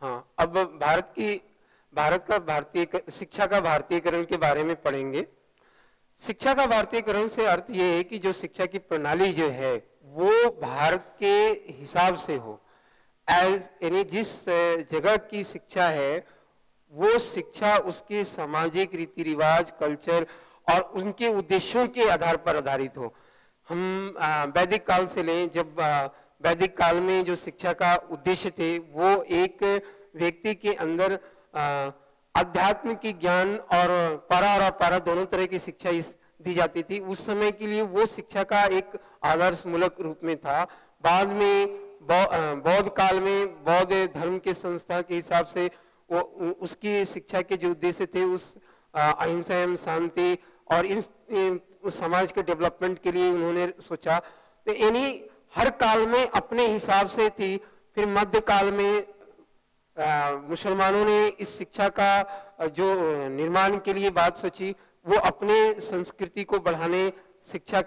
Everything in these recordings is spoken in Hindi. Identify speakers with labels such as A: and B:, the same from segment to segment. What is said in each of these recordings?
A: हाँ, अब भारत का शिक्षा का भारतीयकरण के बारे में पढ़ेंगे। शिक्षा का भारतीयकरण से अर्थ ये है कि जो शिक्षा की प्रणाली जो है वो भारत के हिसाब से हो, यानी जिस जगह की शिक्षा है वो शिक्षा उसके सामाजिक रीति रिवाज, कल्चर और उनके उद्देश्यों के आधार पर आधारित हो। हम वैदिक काल से लें, जब वैदिक काल में जो शिक्षा का उद्देश्य थे वो एक व्यक्ति के अंदर अध्यात्म की ज्ञान और परा और अपारा दोनों तरह की शिक्षा दी जाती थी। उस समय के लिए वो शिक्षा का एक आदर्शमूलक रूप में था। बाद में बौद्ध काल में बौद्ध धर्म के संस्था के हिसाब से वो उसकी शिक्षा के जो उद्देश्य थे उस अहिंसा एवं शांति और उस समाज के डेवलपमेंट के लिए उन्होंने सोचा। तो यानी हर काल में अपने हिसाब से थी। फिर मध्य काल में मुसलमानों ने इस शिक्षा का जो निर्माण के लिए बात सोची, वो अपने संस्कृति को बढ़ाने, शिक्षा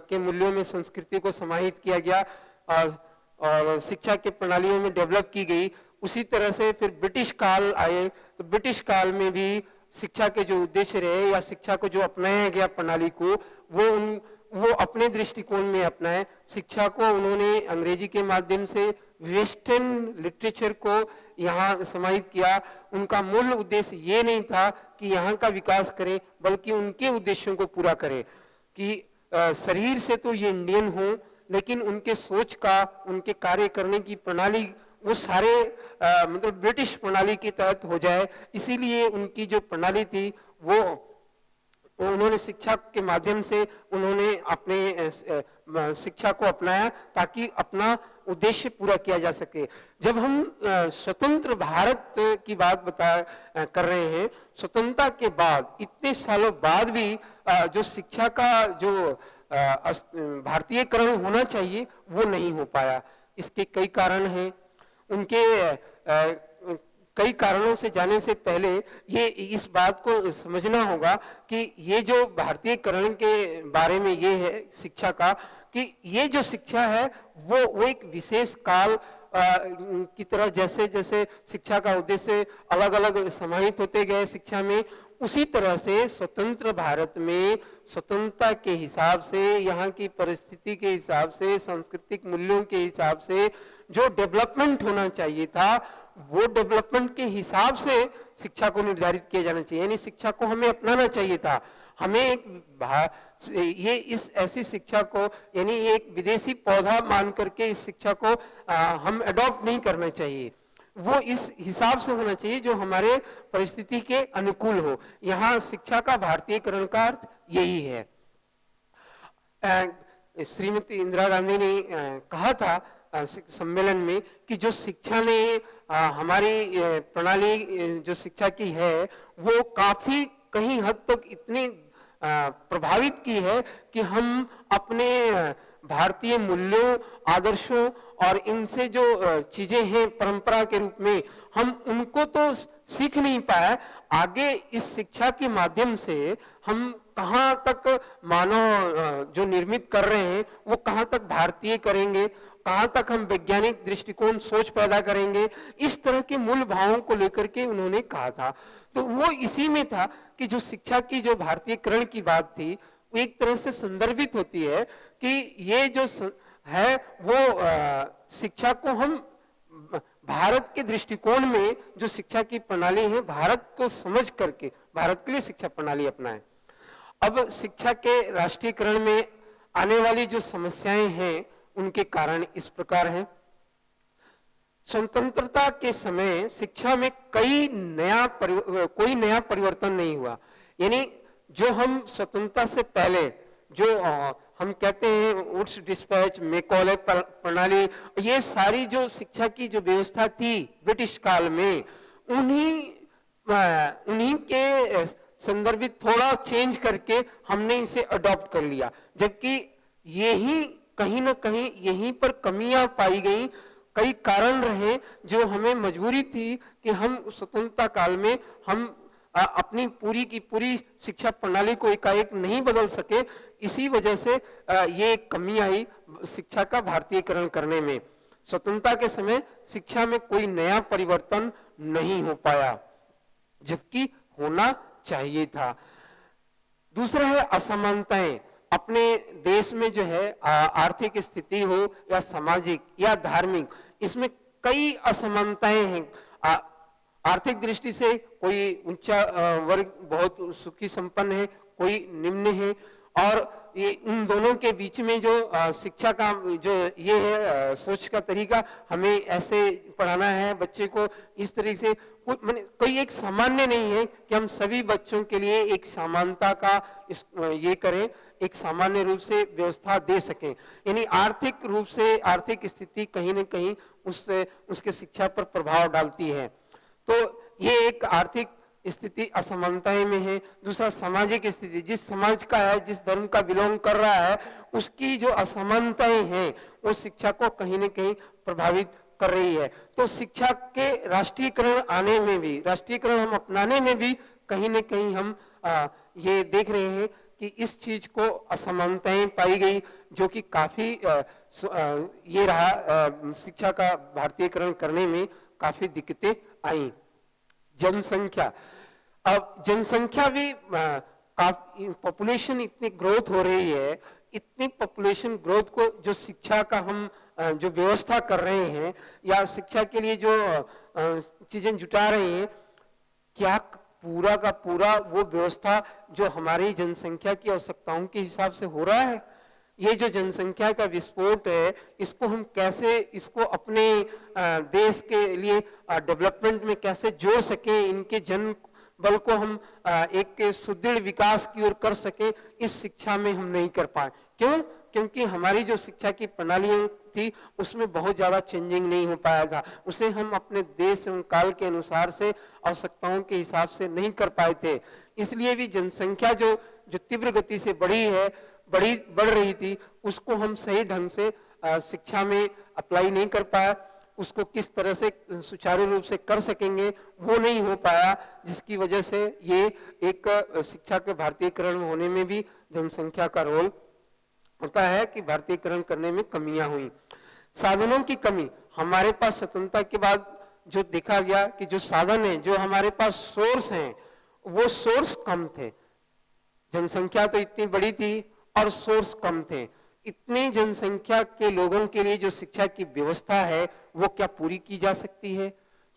A: के मूल्यों में संस्कृति को समाहित किया गया और शिक्षा के प्रणालियों में डेवलप की गई। उसी तरह से फिर ब्रिटिश काल आए, तो ब्रिटिश काल में भी शिक्षा के जो उद्देश्य रहे या शिक्षा को जो अपनाया गया प्रणाली को वो अपने दृष्टिकोण में अपनाए। शिक्षा को उन्होंने अंग्रेजी के माध्यम से वेस्टर्न लिटरेचर को यहाँ समाहित किया। उनका मूल उद्देश्य ये नहीं था कि यहाँ का विकास करें, बल्कि उनके उद्देश्यों को पूरा करें कि शरीर से तो ये इंडियन हो, लेकिन उनके सोच का, उनके कार्य करने की प्रणाली वो सारे मतलब ब्रिटिश प्रणाली के तहत हो जाए। इसीलिए उनकी जो प्रणाली थी वो उन्होंने शिक्षा के माध्यम से उन्होंने अपने शिक्षा को अपनाया ताकि अपना उद्देश्य पूरा किया जा सके। जब हम स्वतंत्र भारत की बात कर रहे हैं, स्वतंत्रता के बाद इतने सालों बाद भी जो शिक्षा का जो भारतीयकरण होना चाहिए वो नहीं हो पाया। इसके कई कारण हैं। उनके कई कारणों से जाने से पहले ये इस बात को समझना होगा कि ये जो भारतीयकरण के बारे में ये है शिक्षा का, कि ये जो शिक्षा है वो एक विशेष काल की तरह जैसे जैसे शिक्षा का उद्देश्य अलग अलग समाहित होते गए शिक्षा में, उसी तरह से स्वतंत्र भारत में स्वतंत्रता के हिसाब से, यहाँ की परिस्थिति के हिसाब से, सांस्कृतिक मूल्यों के हिसाब से जो डेवलपमेंट होना चाहिए था वो डेवलपमेंट के हिसाब से शिक्षा को निर्धारित किया जाना चाहिए। यानी शिक्षा को हमें अपनाना चाहिए था। हमें इस ऐसी शिक्षा को, यानी एक विदेशी पौधा मान करके इस शिक्षा को हम अडॉप्ट नहीं करना चाहिए। वो इस हिसाब से होना चाहिए जो हमारे परिस्थिति के अनुकूल हो। यहाँ शिक्षा का भारतीयकरण का अर्थ यही है। श्रीमती इंदिरा गांधी ने कहा था सम्मेलन में कि जो शिक्षा ने हमारी प्रणाली जो शिक्षा की है वो काफी कहीं हद तक इतनी प्रभावित की है कि हम अपने भारतीय मूल्यों, आदर्शों और इनसे जो चीजें हैं परंपरा के रूप में, हम उनको तो सीख नहीं पाए। आगे इस शिक्षा के माध्यम से हम कहां तक मानव जो निर्मित कर रहे हैं वो कहां तक भारतीय करेंगे, कहां तक हम वैज्ञानिक दृष्टिकोण सोच पैदा करेंगे, इस तरह के मूल भावों को लेकर के उन्होंने कहा था। तो वो इसी में था कि जो शिक्षा की जो भारतीयकरण की बात थी वो एक तरह से संदर्भित होती है कि ये जो है वो शिक्षा को हम भारत के दृष्टिकोण में जो शिक्षा की प्रणाली है, भारत को समझ करके भारत के लिए शिक्षा प्रणाली अपनाएं। अब शिक्षा के राष्ट्रीयकरण में आने वाली जो समस्याएं हैं उनके कारण इस प्रकार हैं। स्वतंत्रता के समय शिक्षा में कोई नया परिवर्तन नहीं हुआ। यानी जो हम स्वतंत्रता से पहले जो हम कहते हैं वुड्स डिस्पैच, मैकॉले प्रणाली, ये सारी जो शिक्षा की जो व्यवस्था थी ब्रिटिश काल में, उन्हीं के संदर्भित थोड़ा चेंज करके हमने इसे अडॉप्ट कर लिया। जबकि यही कहीं ना कहीं यहीं पर कमियां पाई गई, कई कारण रहे जो हमें मजबूरी थी कि हम स्वतंत्रता काल में हम अपनी पूरी की पूरी शिक्षा प्रणाली को एकाएक नहीं बदल सके। इसी वजह से ये कमी आई शिक्षा का भारतीयकरण करने में। स्वतंत्रता के समय शिक्षा में कोई नया परिवर्तन नहीं हो पाया, जबकि होना चाहिए था। दूसरा है असमानताएं। अपने देश में जो है आर्थिक स्थिति हो या सामाजिक या धार्मिक, इसमें कई असमानताएं हैं। आर्थिक दृष्टि से कोई ऊंचा वर्ग बहुत सुखी संपन्न है, कोई निम्न है, और ये उन दोनों के बीच में जो शिक्षा का जो ये है सोच का तरीका, हमें ऐसे पढ़ाना है बच्चे को, इस तरीके से कोई एक सामान्य नहीं है कि हम सभी बच्चों के लिए एक समानता का ये करें, एक सामान्य रूप से व्यवस्था दे सकें। यानी आर्थिक रूप से आर्थिक स्थिति कहीं न कहीं उसके शिक्षा पर प्रभाव डालती है। तो ये एक आर्थिक स्थिति असमानताएं में है। दूसरा सामाजिक स्थिति, जिस समाज का है, जिस धर्म का बिलोंग कर रहा है, उसकी जो असमानताएं हैं वो शिक्षा को कहीं न कहीं प्रभावित कर रही है। तो शिक्षा के राष्ट्रीयकरण आने में भी, राष्ट्रीयकरण हम अपनाने में भी कहीं न कहीं हम ये देख रहे हैं कि इस चीज को असमानताएं पाई गई, जो कि काफी ये रहा शिक्षा का भारतीयकरण करने में काफी दिक्कतें आई। जनसंख्या, अब जनसंख्या भी काफी, पॉपुलेशन इतनी ग्रोथ हो रही है, इतनी पॉपुलेशन ग्रोथ को जो शिक्षा का हम जो व्यवस्था कर रहे हैं या शिक्षा के लिए जो चीजें जुटा रहे हैं, क्या पूरा का पूरा वो व्यवस्था जो हमारी जनसंख्या की आवश्यकताओं के हिसाब से हो रहा है? ये जो जनसंख्या का विस्फोट है, इसको हम कैसे, इसको अपने देश के लिए डेवलपमेंट में कैसे जोड़ सके, इनके जन बल को हम एक सुदृढ़ विकास की ओर कर सके, इस शिक्षा में हम नहीं कर पाए। क्यों? क्योंकि हमारी जो शिक्षा की प्रणालियां थी उसमें बहुत ज्यादा चेंजिंग नहीं हो पाया था, उसे हम अपने देश एवं काल के अनुसार से आवश्यकताओं के हिसाब से नहीं कर पाए थे। इसलिए भी जनसंख्या जो तीव्र गति से बढ़ रही थी, उसको हम सही ढंग से शिक्षा में अप्लाई नहीं कर पाया। उसको किस तरह से सुचारू रूप से कर सकेंगे वो नहीं हो पाया, जिसकी वजह से ये एक शिक्षा के भारतीयकरण होने में भी जनसंख्या का रोल होता है कि भारतीयकरण करने में कमियां हुई। साधनों की कमी, हमारे पास स्वतंत्रता के बाद जो देखा गया कि जो साधन है, जो हमारे पास सोर्स हैं, वो सोर्स कम थे। जनसंख्या तो इतनी बड़ी थी और सोर्स कम थे। इतनी जनसंख्या के लोगों के लिए जो शिक्षा की व्यवस्था है वो क्या पूरी की जा सकती है?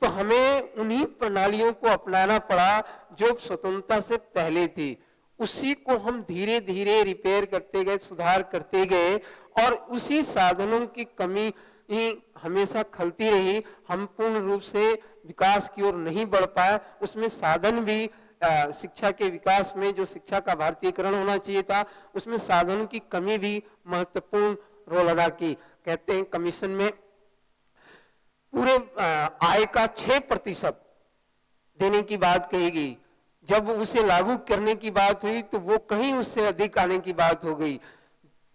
A: तो हमें उन्हीं प्रणालियों को अपनाना पड़ा जो स्वतंत्रता से पहले थी। उसी को हम धीरे धीरे रिपेयर करते गए, सुधार करते गए, और उसी साधनों की कमी ही हमेशा खलती रही। हम पूर्ण रूप से विकास की ओर नहीं बढ़ पाए। उसमें साधन भी शिक्षा के विकास में जो शिक्षा का भारतीयकरण होना चाहिए था, उसमें साधनों की कमी भी महत्वपूर्ण रोल अदा की। कहते हैं कमीशन में पूरे आय का 6% देने की बात कही गई। जब उसे लागू करने की बात हुई तो वो कहीं उससे अधिक आने की बात हो गई।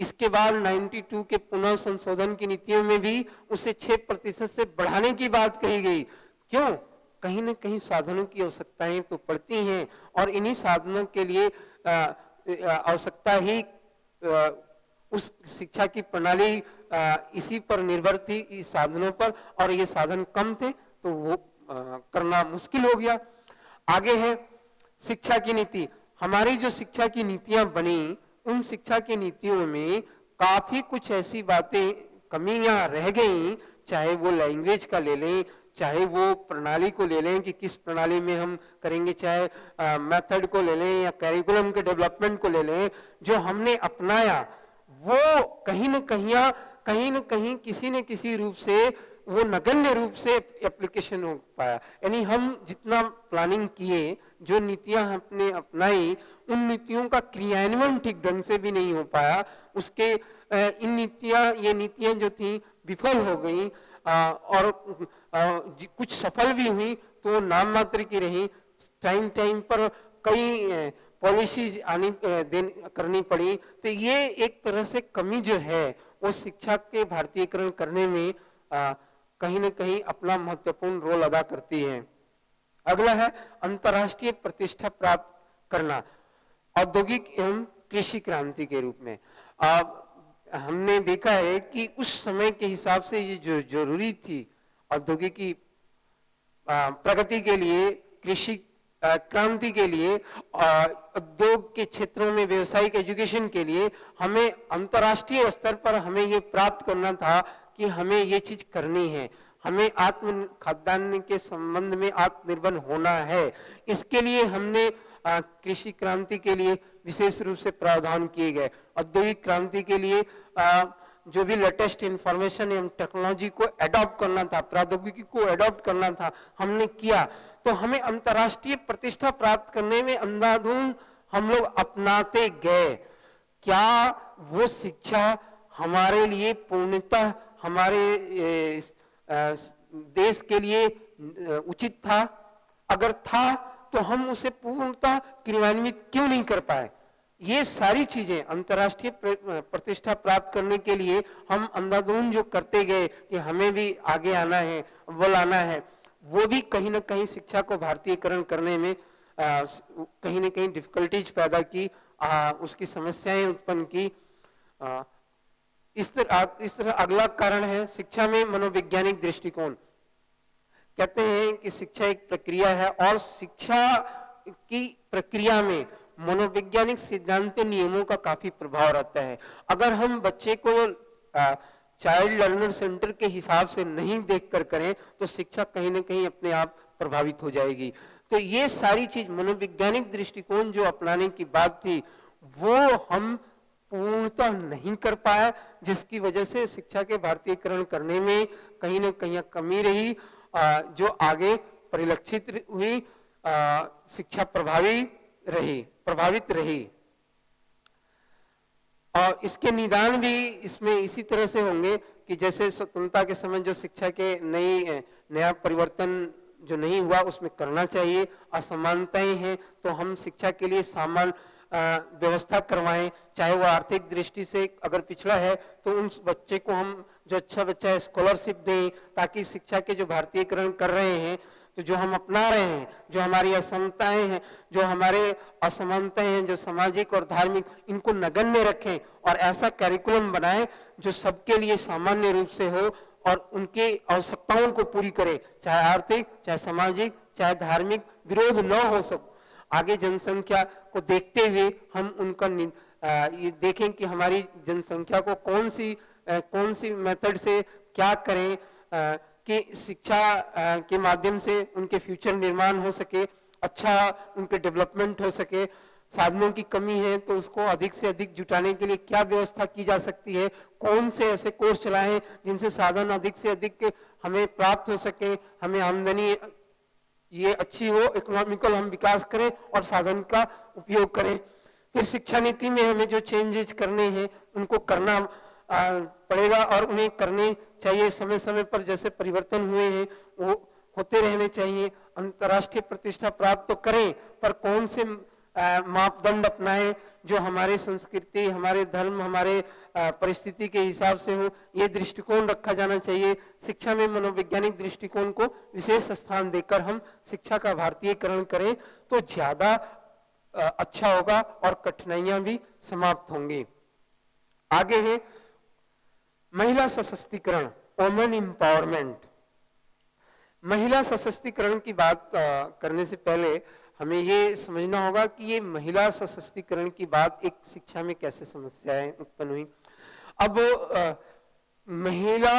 A: इसके बाद 92 के पुनः संशोधन की नीतियों में भी उसे 6% से बढ़ाने की बात कही गई। क्यों? कहीं न कहीं साधनों की आवश्यकताएं तो पड़ती हैं, और इन्हीं साधनों के लिए आवश्यकता ही उस शिक्षा की प्रणाली इसी पर निर्भर थी, इस साधनों पर, और ये साधन कम थे तो वो करना मुश्किल हो गया। आगे है शिक्षा की नीति। हमारी जो शिक्षा की नीतियां बनी, उन शिक्षा की नीतियों में काफी कुछ ऐसी बातें, कमियां रह गई, चाहे वो लैंग्वेज का ले लें, चाहे वो प्रणाली को ले लें कि किस प्रणाली में हम करेंगे, चाहे मेथड को ले लें या कैरिकुलम के डेवलपमेंट को ले लें, जो हमने अपनाया वो कहीं न कहीं किसी न किसी रूप से वो नगण्य रूप से एप्लीकेशन हो पाया। यानी हम जितना प्लानिंग किए, जो नीतियां हमने अपनाई, उन नीतियों का क्रियान्वयन ठीक ढंग से भी नहीं हो पाया। उसके ये नीतियां जो थी विफल हो गई, और कुछ सफल भी हुई तो नाम मात्र की रही। टाइम पर कई पॉलिसीज करनी पड़ी। तो ये एक तरह से कमी जो है वो शिक्षा के भारतीयकरण करने में कहीं न कहीं अपना महत्वपूर्ण रोल अदा करती है। अगला है अंतर्राष्ट्रीय प्रतिष्ठा प्राप्त करना, औद्योगिक एवं कृषि क्रांति के रूप में। हमने देखा है कि उस समय के हिसाब से ये जो जरूरी थी औद्योगिकी प्रगति के लिए, कृषि क्रांति के लिए, उद्योग के क्षेत्रों में व्यावसायिक एजुकेशन के लिए, हमें अंतर्राष्ट्रीय स्तर पर हमें ये प्राप्त करना था कि हमें ये चीज करनी है, हमें आत्म खाद्यान्न के संबंध में आत्मनिर्भर होना है। इसके लिए हमने कृषि क्रांति के लिए विशेष रूप से प्रावधान किए गए। औद्योगिक क्रांति के लिए जो भी लेटेस्ट इंफॉर्मेशन एवं टेक्नोलॉजी को एडॉप्ट करना था, प्रौद्योगिकी को एडॉप्ट करना था, हमने किया। तो हमें अंतर्राष्ट्रीय प्रतिष्ठा प्राप्त करने में अंधाधुंध हम लोग अपनाते गए। क्या वो शिक्षा हमारे लिए पूर्णतः हमारे देश के लिए उचित था? अगर था तो हम उसे पूर्णतः क्रियान्वित क्यों नहीं कर पाए? ये सारी चीजें अंतर्राष्ट्रीय प्रतिष्ठा प्राप्त करने के लिए हम अंधाधुंध जो करते गए कि हमें भी आगे आना है, वो लाना है, वो भी कहीं ना कहीं शिक्षा को भारतीयकरण करने में कहीं ना कहीं डिफिकल्टीज पैदा की, उसकी समस्याएं उत्पन्न की। इस तरह अगला कारण है शिक्षा में मनोवैज्ञानिक दृष्टिकोण। कहते हैं कि शिक्षा एक प्रक्रिया है और शिक्षा की प्रक्रिया में मनोवैज्ञानिक सिद्धांत नियमों का काफी प्रभाव रहता है। अगर हम बच्चे को चाइल्ड लर्नर सेंटर के हिसाब से नहीं देखकर करें तो शिक्षा कहीं ना कहीं अपने आप प्रभावित हो जाएगी। तो ये सारी चीज मनोवैज्ञानिक दृष्टिकोण जो अपनाने की बात थी वो हम पूर्णतः नहीं कर पाए, जिसकी वजह से शिक्षा के भारतीयकरण करने में कहीं ना कहीं कमी रही, जो आगे परिलक्षित हुई। शिक्षा प्रभावित रही और इसके निदान भी इसमें इसी तरह से होंगे कि जैसे स्वतंत्रता के समय जो शिक्षा के नया परिवर्तन जो नहीं हुआ उसमें करना चाहिए। असमानताएं हैं तो हम शिक्षा के लिए समान व्यवस्था करवाएं, चाहे वो आर्थिक दृष्टि से अगर पिछड़ा है तो उन बच्चे को हम जो अच्छा बच्चा है स्कॉलरशिप दें, ताकि शिक्षा के जो भारतीयकरण कर रहे हैं, तो जो हम अपना रहे हैं, जो हमारी असमताएं हैं, जो हमारे असमानताएं हैं, जो सामाजिक और धार्मिक, इनको नगण्य रखें और ऐसा कैरिकुलम बनाएं जो सबके लिए सामान्य रूप से हो और उनकी आवश्यकताओं को पूरी करे, चाहे आर्थिक, चाहे सामाजिक, चाहे धार्मिक विरोध न हो सके। आगे जनसंख्या को देखते हुए हम उनका ये देखें कि हमारी जनसंख्या को कौन सी मेथड से क्या करें कि शिक्षा के माध्यम से उनके फ्यूचर निर्माण हो सके, अच्छा उनके डेवलपमेंट हो सके। साधनों की कमी है तो उसको अधिक से अधिक जुटाने के लिए क्या व्यवस्था की जा सकती है, कौन से ऐसे कोर्स चलाएं जिनसे साधन अधिक से अधिक हमें प्राप्त हो सके, हमें आमदनी ये अच्छी हो, इकोनॉमिकल हम विकास करें और साधन का उपयोग करें। फिर शिक्षा नीति में हमें जो चेंजेस करने हैं उनको करना पड़ेगा और उन्हें करने चाहिए समय समय पर। जैसे परिवर्तन हुए हैं वो होते रहने चाहिए। अंतर्राष्ट्रीय प्रतिष्ठा प्राप्त तो करें पर कौन से मापदंड अपनाएं जो हमारे संस्कृति, हमारे धर्म, हमारे परिस्थिति के हिसाब से हो, ये दृष्टिकोण रखा जाना चाहिए। शिक्षा में मनोवैज्ञानिक दृष्टिकोण को विशेष स्थान देकर हम शिक्षा का भारतीयकरण करें तो ज्यादा अच्छा होगा और कठिनाइयां भी समाप्त होंगी। आगे है महिला सशक्तिकरण, वुमेन एम्पावरमेंट। महिला सशक्तिकरण की बात करने से पहले हमें ये समझना होगा कि ये महिला सशक्तिकरण की बात एक शिक्षा में कैसे समस्याएं उत्पन्न हुई। अब महिला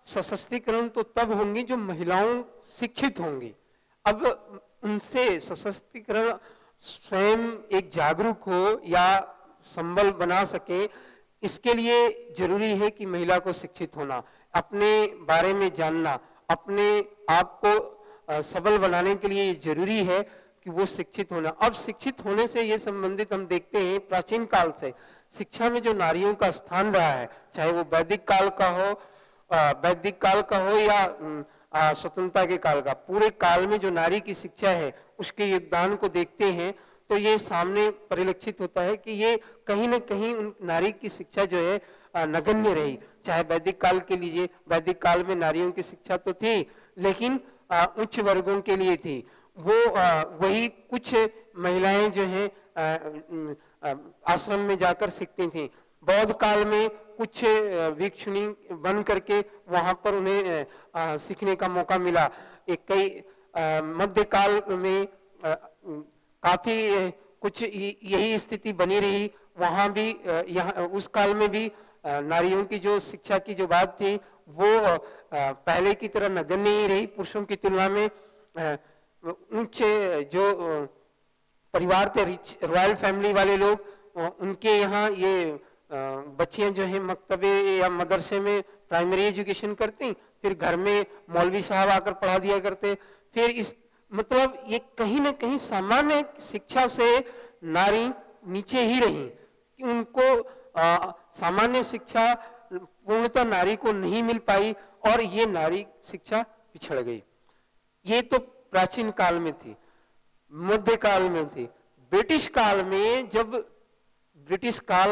A: सशक्तिकरण तो तब होंगी जो महिलाओं शिक्षित होंगी। अब उनसे सशक्तिकरण स्वयं एक जागरूक हो या संबल बना सके, इसके लिए जरूरी है कि महिला को शिक्षित होना, अपने बारे में जानना, अपने आप को सबल बनाने के लिए जरूरी है कि वो शिक्षित होना। अब शिक्षित होने से ये संबंधित हम देखते हैं प्राचीन काल से शिक्षा में जो नारियों का स्थान रहा है, चाहे वो वैदिक काल का हो या स्वतंत्रता के काल का, पूरे काल में जो नारी की शिक्षा है उसके योगदान को देखते हैं तो ये सामने परिलक्षित होता है कि ये कहीं ना कहीं नारी की शिक्षा जो है नगण्य रही। चाहे वैदिक काल के लीजिए, वैदिक काल में नारियों की शिक्षा तो थी लेकिन उच्च वर्गों के लिए थी। वो वही कुछ महिलाएं जो हैं आश्रम में जाकर सीखती थी। बौद्ध काल में कुछ वीक्षणी बन करके वहां पर उन्हें सीखने का मौका मिला। एक कई मध्यकाल में काफी कुछ यही स्थिति बनी रही। वहां भी यहाँ उस काल में भी नारियों की जो शिक्षा की जो बात थी वो पहले की तरह नगण्य ही रही। पुरुषों की तुलना में ऊंचे जो परिवार थे, रिच रॉयल फैमिली वाले लोग, उनके यहाँ ये बच्चियां जो है मकतबे या मदरसे में प्राइमरी एजुकेशन करती, फिर घर में मौलवी साहब आकर पढ़ा दिया करते। फिर इस मतलब ये कहीं ना कहीं सामान्य शिक्षा से नारी नीचे ही रही कि उनको सामान्य शिक्षा पूर्णतः नारी को नहीं मिल पाई और ये नारी शिक्षा पिछड़ गई। ये तो प्राचीन काल में थी। मध्यकाल में थी। ब्रिटिश काल में, जब ब्रिटिश काल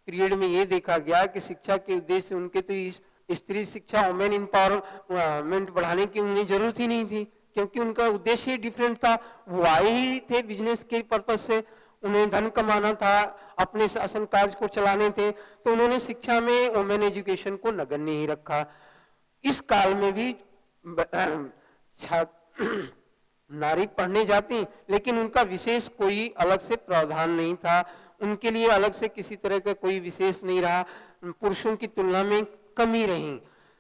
A: पीरियड में ये देखा गया कि शिक्षा के उद्देश्य उनके तो स्त्री शिक्षा, वुमेन एम्पावरमेंट बढ़ाने की उन्हें जरूरत ही नहीं थी, क्योंकि उनका उद्देश्य ही डिफरेंट था। वो आए ही थे बिजनेस के पर्पज से, उन्हें धन कमाना था, अपने शासन कार्य को चलाने थे, तो उन्होंने शिक्षा में वुमेन एजुकेशन को नगण्य ही रखा। इस काल में भी नारी पढ़ने जाती, लेकिन उनका विशेष कोई अलग से प्रावधान नहीं था, उनके लिए अलग से किसी तरह का कोई विशेष नहीं रहा। पुरुषों की तुलना में कमी रही,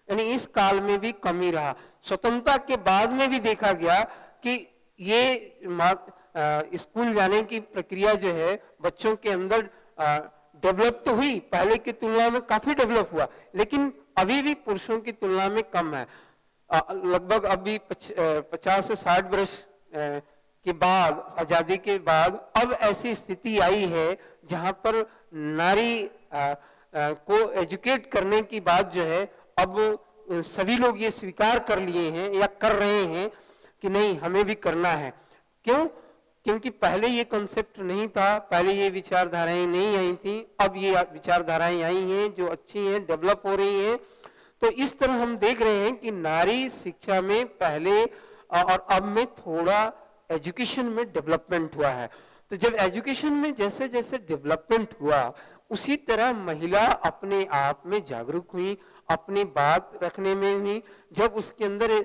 A: यानी इस काल में भी कमी रहा। स्वतंत्रता के बाद में भी देखा गया कि ये स्कूल जाने की प्रक्रिया जो है बच्चों के अंदर डेवलप तो हुई, पहले की तुलना में काफी डेवलप हुआ, लेकिन अभी भी पुरुषों की तुलना में कम है। लगभग अभी 50 से 60 वर्ष के बाद, आजादी के बाद, अब ऐसी स्थिति आई है जहां पर नारी को एजुकेट करने की बात जो है अब सभी लोग ये स्वीकार कर लिए हैं या कर रहे हैं कि नहीं, हमें भी करना है। क्यों? क्योंकि पहले ये कॉन्सेप्ट नहीं था, पहले ये विचारधाराएं नहीं आई थी, अब ये विचारधाराएं आई हैं जो अच्छी हैं, डेवलप हो रही हैं। तो इस तरह हम देख रहे हैं कि नारी शिक्षा में पहले और अब में थोड़ा एजुकेशन में डेवलपमेंट हुआ है। तो जब एजुकेशन में जैसे जैसे डेवलपमेंट हुआ, उसी तरह महिला अपने आप में जागरूक हुई, अपनी बात रखने में हुई। जब उसके अंदर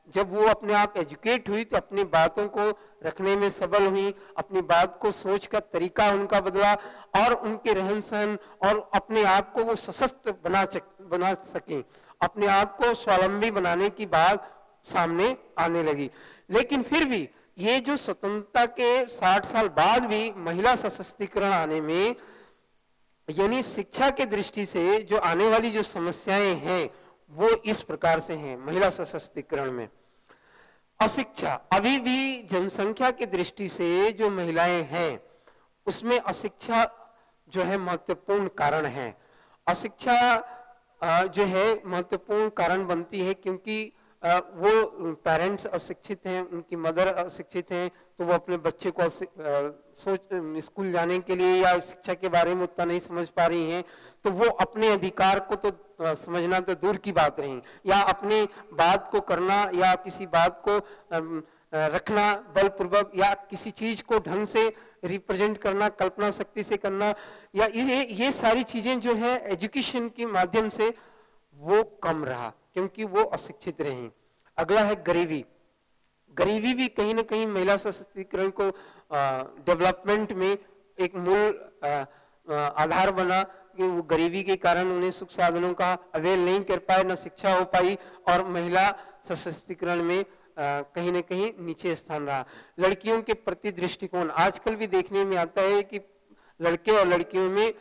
A: जब वो अपने आप एजुकेट हुई तो अपनी बातों को रखने में सबल हुई, अपनी बात को सोच का तरीका उनका बदला और उनके रहन सहन और अपने आप को वो सशक्त बना सके, अपने आप को स्वावलंबी बनाने की बात सामने आने लगी। लेकिन फिर भी ये जो स्वतंत्रता के 60 साल बाद भी महिला सशक्तिकरण आने में, यानी शिक्षा के दृष्टि से जो आने वाली जो समस्याएं हैं वो इस प्रकार से हैं। महिला सशक्तिकरण में अशिक्षा, अभी भी जनसंख्या की दृष्टि से जो महिलाएं हैं उसमें अशिक्षा जो है महत्वपूर्ण कारण है। अशिक्षा जो है महत्वपूर्ण कारण बनती है क्योंकि वो पेरेंट्स अशिक्षित हैं, उनकी मदर अशिक्षित हैं, तो वो अपने बच्चे को स्कूल जाने के लिए या शिक्षा के बारे में उतना नहीं समझ पा रही हैं, तो वो अपने अधिकार को तो समझना तो दूर की बात रही, या अपनी बात को करना या किसी बात को रखना बलपूर्वक, या किसी चीज को ढंग से रिप्रेजेंट करना, कल्पना शक्ति से करना, या ये सारी चीजें जो है एजुकेशन के माध्यम से वो कम रहा क्योंकि वो अशिक्षित रहे। अगला है गरीबी। गरीबी भी कहीं ना कहीं महिला सशक्तिकरण को डेवलपमेंट में एक मूल आधार बना कि वो गरीबी के कारण उन्हें सुख साधनों का अवेल नहीं कर पाए, न शिक्षा हो पाई और महिला सशक्तिकरण में कहीं ना कहीं नीचे स्थान रहा। लड़कियों के प्रति दृष्टिकोण आजकल भी देखने में आता है कि लड़के और लड़कियों में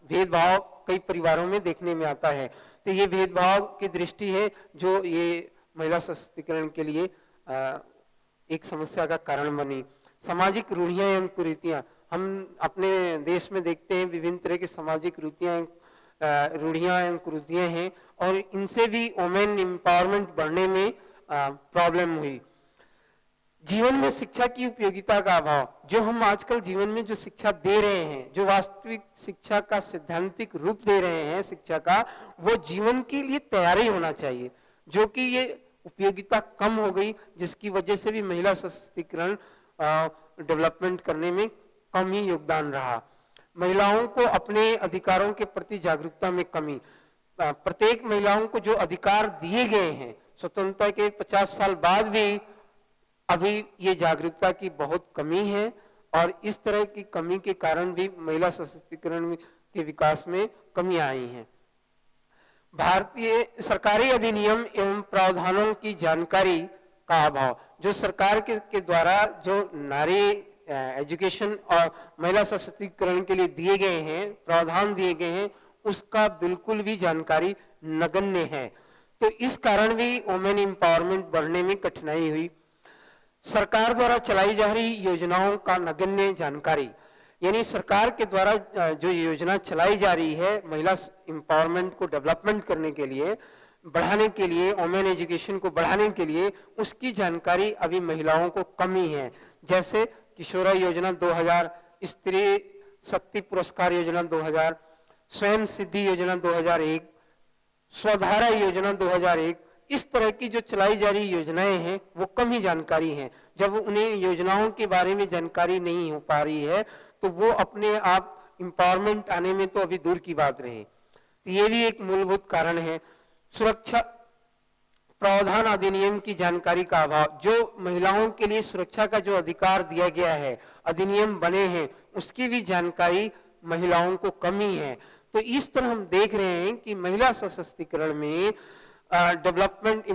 A: भेदभाव कई परिवारों में देखने में आता है। तो ये भेदभाव की दृष्टि है जो ये महिला सशक्तिकरण के लिए एक समस्या का कारण बनी। सामाजिक रूढ़ियां एवं कुरीतियां, हम अपने देश में देखते हैं विभिन्न तरह की सामाजिक रूढ़ियां एवं कुरीतियां हैं और इनसे भी वुमेन एम्पावरमेंट बढ़ने में प्रॉब्लम हुई। जीवन में शिक्षा की उपयोगिता का अभाव, जो हम आजकल जीवन में जो शिक्षा दे रहे हैं, जो वास्तविक शिक्षा का सैद्धांतिक रूप दे रहे हैं शिक्षा का, वो जीवन के लिए तैयारी होना चाहिए, जो कि ये उपयोगिता कम हो गई, जिसकी वजह से भी महिला सशक्तिकरण डेवलपमेंट करने में कम ही योगदान रहा। महिलाओं को अपने अधिकारों के प्रति जागरूकता में कमी। प्रत्येक महिलाओं को जो अधिकार दिए गए हैं स्वतंत्रता के 50 साल बाद भी अभी ये जागरूकता की बहुत कमी है, और इस तरह की कमी के कारण भी महिला सशक्तिकरण के विकास में कमी आई है। भारतीय सरकारी अधिनियम एवं प्रावधानों की जानकारी का अभाव। जो सरकार के द्वारा जो नारी एजुकेशन और महिला सशक्तिकरण के लिए दिए गए हैं, प्रावधान दिए गए हैं, उसका बिल्कुल भी जानकारी नगण्य है। तो इस कारण भी वुमेन एम्पावरमेंट बढ़ने में कठिनाई हुई। सरकार द्वारा चलाई जा रही योजनाओं का नगण्य जानकारी, यानी सरकार के द्वारा जो योजना चलाई जा रही है महिला एम्पावरमेंट को डेवलपमेंट करने के लिए, बढ़ाने के लिए, वुमेन एजुकेशन को बढ़ाने के लिए, उसकी जानकारी अभी महिलाओं को कमी है। जैसे किशोरा योजना 2000, स्त्री शक्ति पुरस्कार योजना 2000, स्वयं सिद्धि योजना 2001, स्वधारा योजना 2001, इस तरह की जो चलाई जा रही योजनाएं हैं वो कम ही जानकारी हैं। जब उन्हें योजनाओं के बारे में जानकारी नहीं हो पा रही है तो वो अपने आप एम्पावरमेंट आने में तो अभी दूर की बात रहे। तो ये भी एक मूलभूत कारण है। सुरक्षा प्रावधान अधिनियम की जानकारी का अभाव। जो महिलाओं के लिए सुरक्षा का जो अधिकार दिया गया है, अधिनियम बने हैं, उसकी भी जानकारी महिलाओं को कमी है। तो इस तरह हम देख रहे हैं कि महिला सशक्तिकरण में डेवलपमेंट,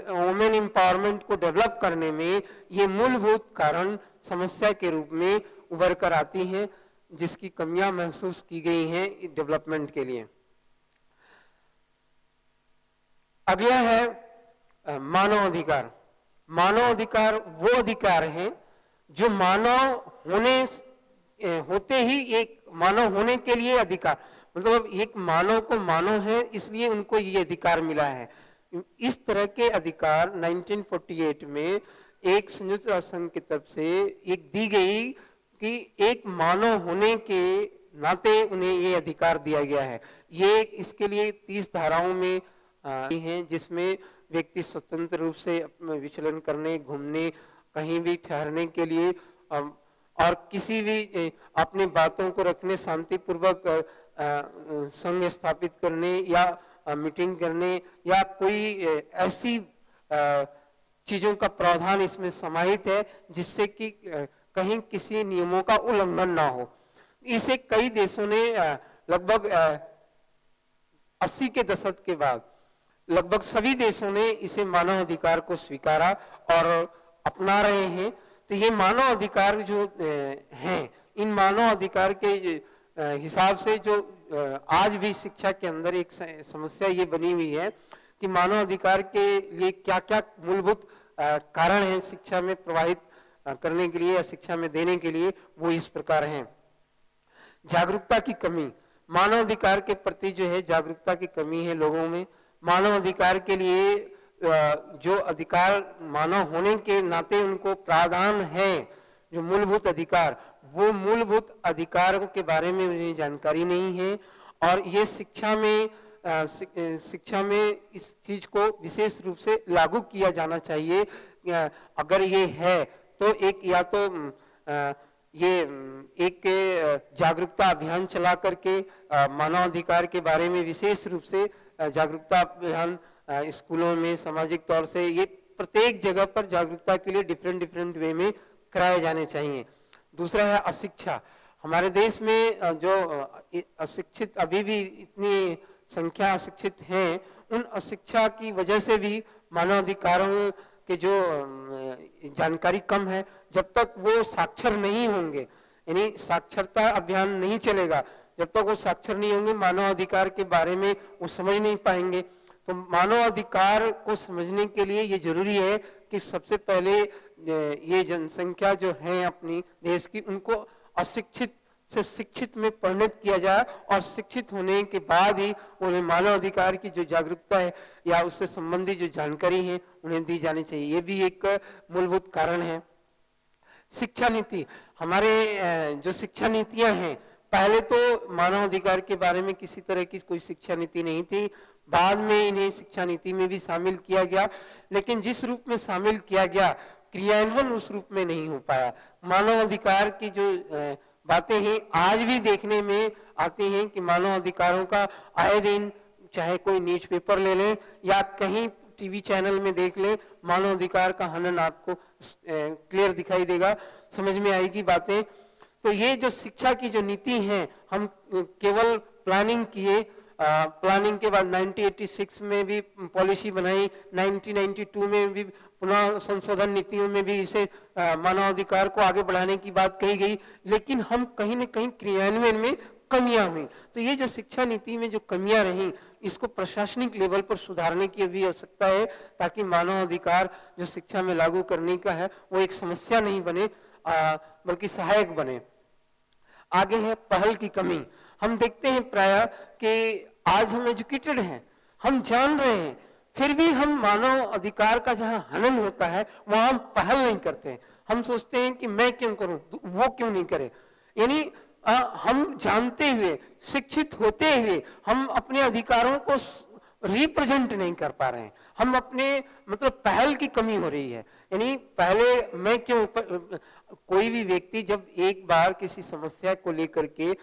A: वुमेन एम्पावरमेंट को डेवलप करने में ये मूलभूत कारण समस्या के रूप में उभर कर आती हैं, जिसकी कमियां महसूस की गई हैं डेवलपमेंट के लिए। अगला है मानव अधिकार। मानव अधिकार वो अधिकार हैं जो मानव होते ही एक मानव होने के लिए अधिकार, मतलब एक मानव को मानव है इसलिए उनको ये अधिकार मिला है। इस तरह के अधिकार 1948 में एक संयुक्त राष्ट्र संघ की तरफ से एक दी गई कि एक मानव होने के नाते उन्हें ये अधिकार दिया गया है। ये इसके लिए 30 धाराओं में हैं, जिसमें व्यक्ति स्वतंत्र रूप से विचलन करने, घूमने, कहीं भी ठहरने के लिए और किसी भी अपनी बातों को रखने, शांतिपूर्वक संघ स्थापित करने या मीटिंग करने या कोई ऐसी चीजों का प्रावधान इसमें समाहित है जिससे कि कहीं किसी नियमों का उल्लंघन ना हो। इसे कई देशों ने लगभग 80 के दशक के बाद लगभग सभी देशों ने इसे मानव अधिकार को स्वीकारा और अपना रहे हैं। तो ये मानव अधिकार जो हैं, इन मानव अधिकार के हिसाब से जो आज भी शिक्षा के अंदर एक समस्या ये बनी हुई है कि मानव अधिकार के लिए क्या क्या मूलभूत कारण हैं शिक्षा में प्रवाहित करने के लिए या शिक्षा में देने के लिए, वो इस प्रकार हैं। जागरूकता की कमी। मानव अधिकार के प्रति जो है जागरूकता की कमी है लोगों में। मानव अधिकार के लिए जो अधिकार मानव होने के नाते उनको प्रावधान है, जो मूलभूत अधिकार, वो मूलभूत अधिकारों के बारे में उन्हें जानकारी नहीं है। और ये शिक्षा में इस चीज को विशेष रूप से लागू किया जाना चाहिए। अगर ये है तो एक या तो ये एक जागरूकता अभियान चला करके मानवाधिकार के बारे में विशेष रूप से जागरूकता अभियान स्कूलों में सामाजिक तौर से ये प्रत्येक जगह पर जागरूकता के लिए डिफरेंट वे में कराए जाने चाहिए। दूसरा है अशिक्षा। हमारे देश में जो अशिक्षित अभी भी इतनी संख्या अशिक्षित हैं, उन अशिक्षा की वजह से भी मानवाधिकारों के जो जानकारी कम है। जब तक वो साक्षर नहीं होंगे, यानी साक्षरता अभियान नहीं चलेगा, जब तक वो साक्षर नहीं होंगे मानव अधिकार के बारे में वो समझ नहीं पाएंगे। तो मानव अधिकार को समझने के लिए ये जरूरी है कि सबसे पहले ये जनसंख्या जो है अपनी देश की, उनको अशिक्षित से शिक्षित में परिणत किया जाए और शिक्षित होने के बाद ही उन्हें मानव अधिकार की जो जागरूकता है या उससे संबंधित जो जानकारी है उन्हें दी जानी चाहिए। ये भी एक मूलभूत कारण है। शिक्षा नीति। हमारे जो शिक्षा नीतियां हैं, पहले तो मानव अधिकार के बारे में किसी तरह की कोई शिक्षा नीति नहीं थी, बाद में इन्हें शिक्षा नीति में भी शामिल किया गया, लेकिन जिस रूप में शामिल किया गया क्रियान्वयन उस रूप में नहीं हो पाया। मानव अधिकार की जो बातें हैं आज भी देखने में आती हैं कि मानव अधिकारों का आए दिन, चाहे कोई न्यूज़पेपर ले लें या कहीं टीवी चैनल में देख ले, मानव अधिकार का हनन आपको क्लियर दिखाई देगा, समझ में आएगी बातें। तो ये जो शिक्षा की जो नीति है, हम केवल प्लानिंग किए, प्लानिंग के बाद 1986 में भी पॉलिसी बनाई, 1992 में भी पुनः संशोधन नीतियों में भी इसे मानवाधिकार को आगे बढ़ाने की बात कही गई, लेकिन हम कहीं न कहीं क्रियान्वयन में कमियां हुई। तो ये जो शिक्षा नीति में जो कमियां रही, इसको प्रशासनिक लेवल पर सुधारने की भी आवश्यकता है, ताकि मानव अधिकार जो शिक्षा में लागू करने का है वो एक समस्या नहीं बने, बल्कि सहायक बने। आगे है पहल की कमी। हम देखते हैं प्राय कि आज हम एजुकेटेड हैं, हम जान रहे हैं, फिर भी हम मानव अधिकार का जहां हनन होता है वहां हम पहल नहीं करते हैं। हम सोचते हैं कि मैं क्यों करूं, वो क्यों नहीं करे। यानी हम जानते हुए, शिक्षित होते हुए हम अपने अधिकारों को रिप्रेजेंट नहीं कर पा रहे हैं। हम अपने मतलब पहल की कमी हो रही है। यानी पहले मैं क्यों, कोई भी व्यक्ति जब एक बार किसी समस्या को लेकर के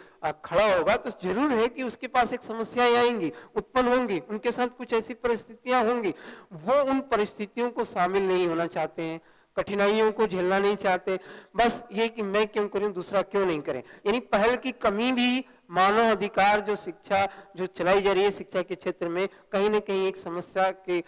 A: खड़ा होगा तो जरूर है कि उसके पास एक समस्याएं आएंगी, उत्पन्न होंगी, उनके साथ कुछ ऐसी परिस्थितियां होंगी, वो उन परिस्थितियों को शामिल नहीं होना चाहते हैं, कठिनाइयों को झेलना नहीं चाहते, बस ये कि मैं क्यों करूं, दूसरा क्यों नहीं करे। यानी पहल की कमी भी मानव अधिकार जो शिक्षा जो चलाई जा रही है शिक्षा के क्षेत्र में, कहीं ना कहीं एक समस्या के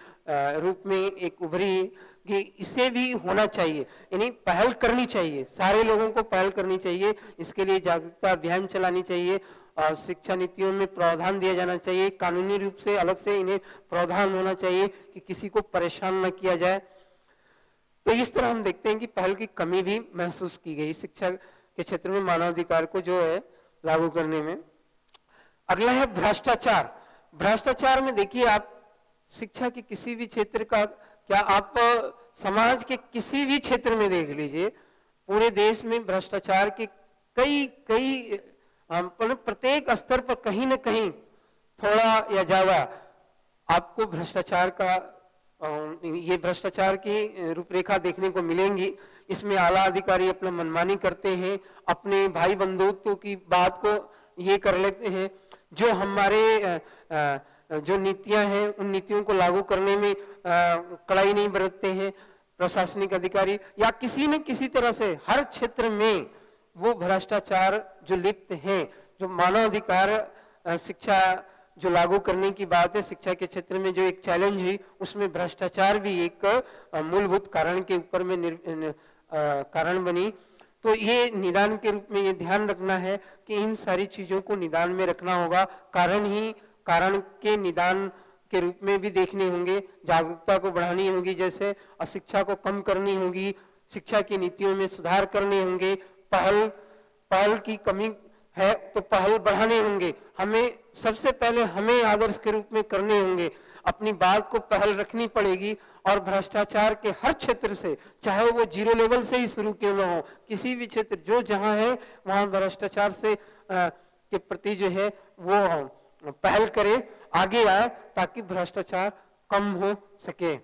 A: रूप में एक उभरी कि इसे भी होना चाहिए। यानी पहल करनी चाहिए, सारे लोगों को पहल करनी चाहिए, इसके लिए जागरूकता अभियान चलानी चाहिए और शिक्षा नीतियों में प्रावधान दिया जाना चाहिए, कानूनी रूप से अलग से इन्हें प्रावधान होना चाहिए कि किसी को परेशान न किया जाए। तो इस तरह हम देखते हैं कि पहल की कमी भी महसूस की गई शिक्षा के क्षेत्र में मानवाधिकार को जो है लागू करने में। अगला है भ्रष्टाचार। भ्रष्टाचार में देखिए आप शिक्षा के किसी भी क्षेत्र का, क्या आप समाज के किसी भी क्षेत्र में देख लीजिए, पूरे देश में भ्रष्टाचार के कई प्रत्येक स्तर पर कहीं ना कहीं थोड़ा या ज्यादा आपको भ्रष्टाचार का ये भ्रष्टाचार की रूपरेखा देखने को मिलेंगी। इसमें आला अधिकारी अपना मनमानी करते हैं, अपने भाई बंधुत्व की बात को ये कर लेते हैं, जो हमारे जो नीतियां हैं उन नीतियों को लागू करने में कड़ाई नहीं बरतते हैं प्रशासनिक अधिकारी, या किसी न किसी तरह से हर क्षेत्र में वो भ्रष्टाचार जो लिप्त हैं। जो मानवाधिकार शिक्षा जो लागू करने की बात है, शिक्षा के क्षेत्र में जो एक चैलेंज है, उसमें भ्रष्टाचार भी एक मूलभूत कारण के ऊपर में कारण बनी। तो ये निदान के रूप में ये ध्यान रखना है कि इन सारी चीजों को निदान में रखना होगा, कारण के निदान के रूप में भी देखने होंगे, जागरूकता को बढ़ानी होगी, जैसे अशिक्षा को कम करनी होगी, शिक्षा की नीतियों में सुधार करने होंगे, पहल की कमी है तो पहल बढ़ाने होंगे, हमें सबसे पहले हमें आदर्श के रूप में करने होंगे, अपनी बात को पहल रखनी पड़ेगी। और भ्रष्टाचार के हर क्षेत्र से, चाहे वो जीरो लेवल से ही शुरू क्यों ना हो, किसी भी क्षेत्र जो जहां है वहां भ्रष्टाचार से के प्रति जो है वो पहल करे, आगे आए, ताकि भ्रष्टाचार कम हो सके।